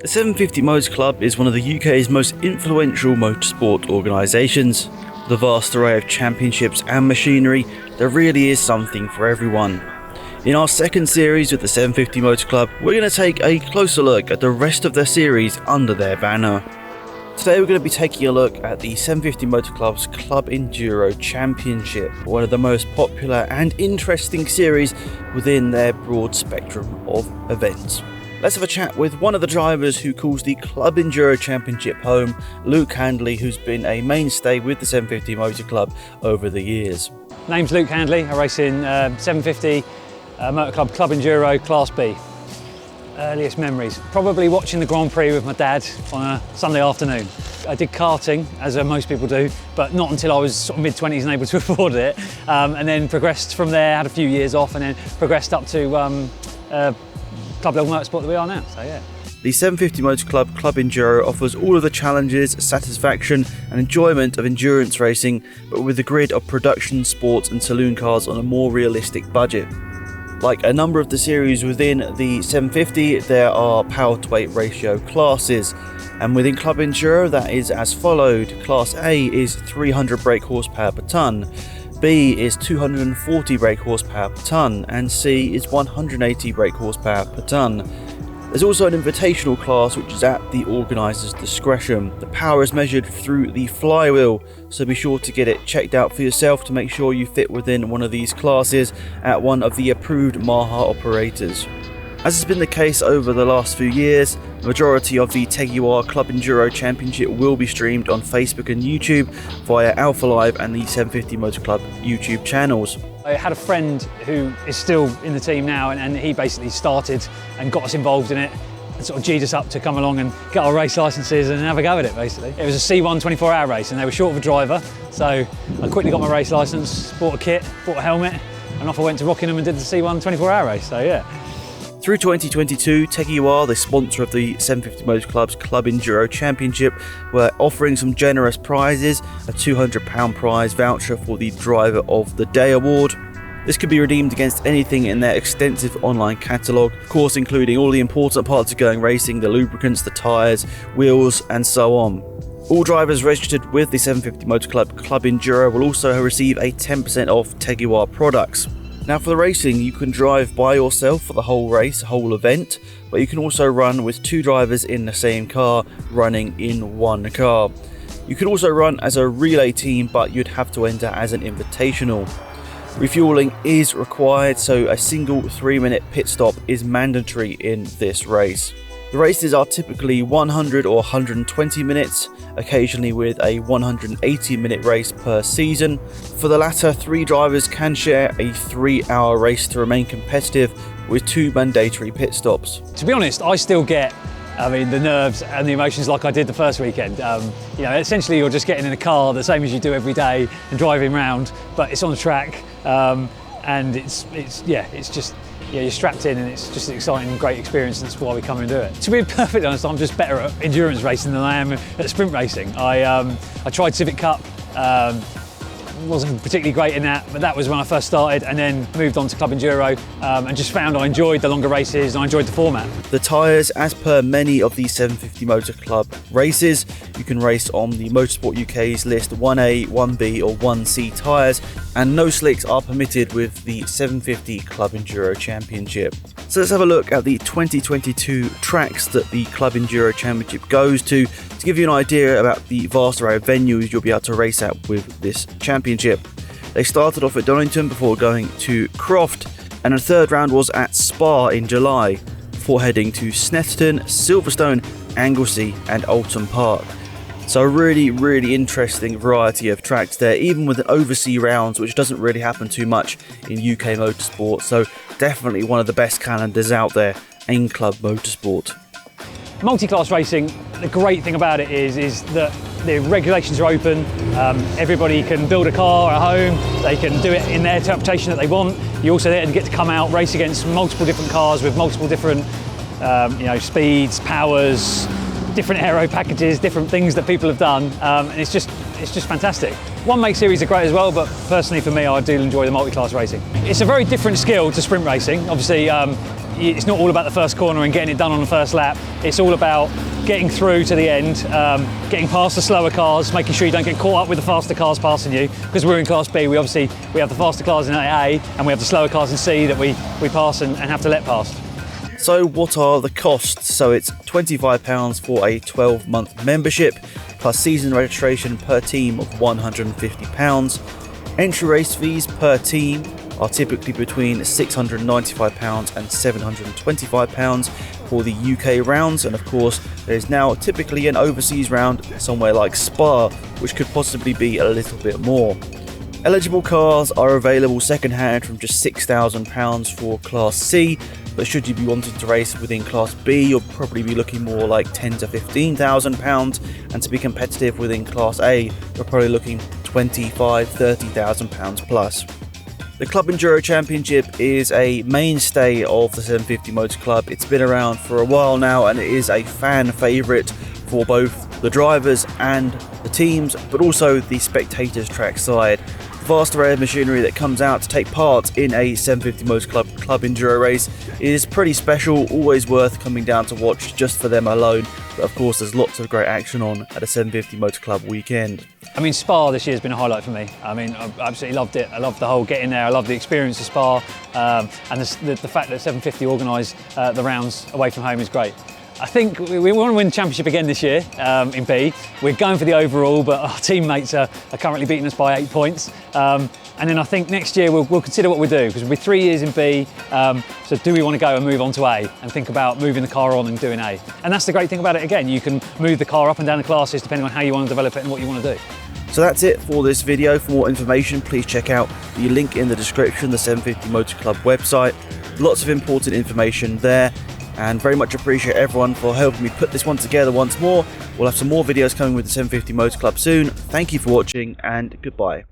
The 750 Motors Club is one of the UK's most influential motorsport organisations. With a vast array of championships and machinery, there really is something for everyone. In our second series with the 750 Motor Club, we're going to take a closer look at the rest of their series under their banner. Today we're going to be taking a look at the 750 Motor Club's Club Enduro Championship, one of the most popular and interesting series within their broad spectrum of events. Let's have a chat with one of the drivers who calls the Club Enduro Championship home, Luke Handley, who's been a mainstay with the 750 Motor Club over the years. Name's Luke Handley. I race in 750 Motor Club Club Enduro Class B. Earliest memories, probably watching the Grand Prix with my dad on a Sunday afternoon. I did karting, as most people do, but not until I was sort of mid-20s and able to afford it, and then progressed from there, had a few years off, and then progressed up to club level motorsport that we are now, so yeah. The 750 Motor Club Club Enduro offers all of the challenges, satisfaction and enjoyment of endurance racing, but with a grid of production, sports and saloon cars on a more realistic budget. Like a number of the series within the 750, there are power to weight ratio classes, and within Club Enduro that is as followed. Class A is 300 brake horsepower per tonne, B is 240 brake horsepower per tonne, and C is 180 brake horsepower per tonne. There's also an invitational class which is at the organiser's discretion. The power is measured through the flywheel, so be sure to get it checked out for yourself to make sure you fit within one of these classes at one of the approved Maha operators. As has been the case over the last few years, the majority of the Teguar Club Enduro Championship will be streamed on Facebook and YouTube via Alpha Live and the 750 Motor Club YouTube channels. I had a friend who is still in the team now, and he basically started and got us involved in it and sort of G'd us up to come along and get our race licences and have a go at it basically. It was a C1 24-hour race and they were short of a driver, so I quickly got my race licence, bought a kit, bought a helmet, and off I went to Rockingham and did the C1 24-hour race, so yeah. Through 2022, Teguar, the sponsor of the 750 Motor Club's Club Enduro Championship, were offering some generous prizes, a £200 prize voucher for the Driver of the Day award. This could be redeemed against anything in their extensive online catalogue, of course including all the important parts of going racing, the lubricants, the tyres, wheels and so on. All drivers registered with the 750 Motor Club Club Enduro will also receive a 10% off Teguar products. Now for the racing, you can drive by yourself for the whole race, whole event, but you can also run with two drivers in the same car, running in one car. You can also run as a relay team, but you'd have to enter as an invitational. Refuelling is required, so a single 3-minute pit stop is mandatory in this race. The races are typically 100 or 120 minutes, occasionally with a 180-minute race per season. For the latter, 3 drivers can share a 3-hour race to remain competitive with 2 mandatory pit stops. To be honest, I still get the nerves and the emotions like I did the first weekend. Essentially you're just getting in a car the same as you do every day and driving around, but it's on the track, and you're strapped in and it's just an exciting, great experience, and that's why we come and do it. To be perfectly honest, I'm just better at endurance racing than I am at sprint racing. I tried Civic Cup, wasn't particularly great in that, but that was when I first started, and then moved on to Club Enduro and just found I enjoyed the longer races and I enjoyed the format. The tyres, as per many of the 750 Motor Club races, you can race on the Motorsport UK's list 1A, 1B or 1C tyres, and no slicks are permitted with the 750 Club Enduro Championship. So let's have a look at the 2022 tracks that the Club Enduro Championship goes to give you an idea about the vast array of venues you'll be able to race at with this championship. They started off at Donington before going to Croft, and the third round was at Spa in July, before heading to Snetterton, Silverstone, Anglesey and Oulton Park. So a really interesting variety of tracks there, even with an overseas rounds, which doesn't really happen too much in UK motorsport, so definitely one of the best calendars out there in club motorsport. Multi-class racing, the great thing about it is that the regulations are open. Everybody can build a car at home, they can do it in their interpretation that they want. You also then get to come out, race against multiple different cars with multiple different speeds, powers, different aero packages, different things that people have done, and it's just fantastic. One make series are great as well, but personally for me I do enjoy the multi-class racing. It's a very different skill to sprint racing. Obviously it's not all about the first corner and getting it done on the first lap. It's all about getting through to the end, getting past the slower cars, making sure you don't get caught up with the faster cars passing you, because we're in Class B. We have the faster cars in A and we have the slower cars in C that we pass and have to let past. So what are the costs? So it's £25 for a 12-month membership, plus season registration per team of £150. Entry race fees per team are typically between £695 and £725 for the UK rounds, and of course there's now typically an overseas round somewhere like Spa, which could possibly be a little bit more. Eligible cars are available second-hand from just £6,000 for Class C, but should you be wanting to race within Class B, you'll probably be looking more like £10,000 to £15,000, and to be competitive within Class A, you're probably looking £25,000 to £30,000 plus. The Club Enduro Championship is a mainstay of the 750 Motor Club. It's been around for a while now, and it is a fan favourite for both the drivers and the teams, but also the spectators track side. The vast array of machinery that comes out to take part in a 750 Motor Club Enduro race is pretty special, always worth coming down to watch just for them alone. But of course there's lots of great action on at a 750 Motor Club weekend. I mean, Spa this year has been a highlight for me. I mean, I absolutely loved it. I loved the whole getting there. I loved the experience of Spa, and the fact that 750 organise the rounds away from home is great. I think we want to win the championship again this year in B. We're going for the overall, but our teammates are currently beating us by 8 points. And then I think next year we'll consider what we do, because we'll be 3 years in B. So do we want to go and move on to A and think about moving the car on and doing A? And that's the great thing about it. Again, you can move the car up and down the classes depending on how you want to develop it and what you want to do. So that's it for this video. For more information, please check out the link in the description, the 750 Motor Club website. Lots of important information there, and very much appreciate everyone for helping me put this one together once more. We'll have some more videos coming with the 750 Motor Club soon. Thank you for watching, and goodbye.